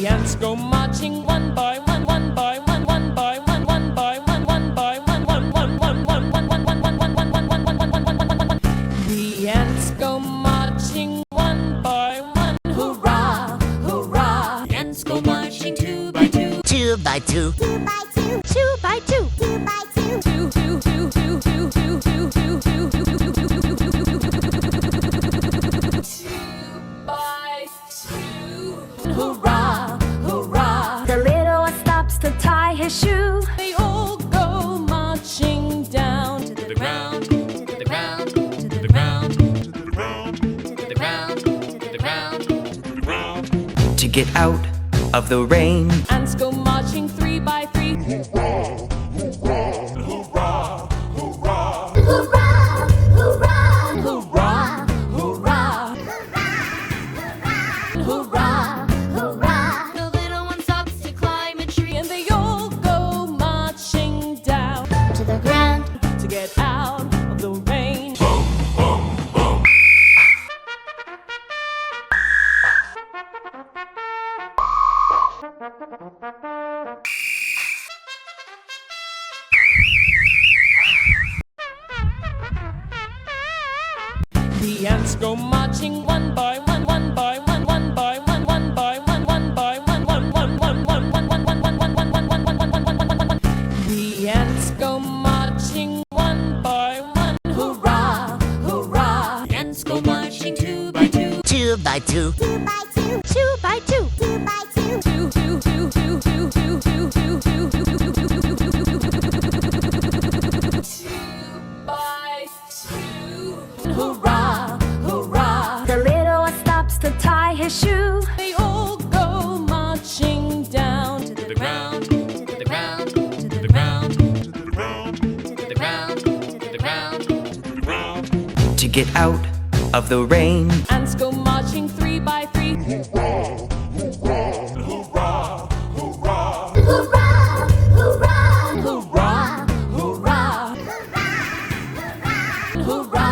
The ants go marching one by one, one by one, one by one, one by one, one by one, one, one, one, one, one, one, one, one, one, one, one, one, one, one, one, one, one. The ants go marching one by one, hurrah, hurrah. The ants go marching two by two, two by two, Two by two, two by two, two by two, two, two, two, two, two, two, two, two, two, two, two, two, by two, hurrah, hurrah. The little one stops to tie his shoe. They all go marching down to the ground, to the ground, to the ground, to the ground, to the ground, to the ground, to the ground. To get out of the rain, Ants go marching three by three. Hurrah, hurrah, Hurrah, hurrah, hurrah, hurrah, hurrah, hurrah, hurrah. The little one stops to climb a tree, and they all go marching down To the ground. to get out of the rain. The ants go marching one by one, one by one, one by one, one by one, one by one, one, one, one, one, one, one, one, one, one, one, one, one, one, one, one, one, one. The ants go marching one by one, hurrah, hurrah. The ants go marching two by two, two by two, Two by two, two by two, two by two, two, two, two, two, two, two, two, two, two, two, two, by two, hurrah, hurrah. The little one stops to tie his shoe. They all go marching down to the ground, to the ground, to the ground, to the ground, to the ground, to the ground, to the ground. to get out of the rain, Ants go marching three by three. Hurrah, hurrah, Hurrah, hurrah, hurrah, hurrah, hurrah, hurrah, hurrah.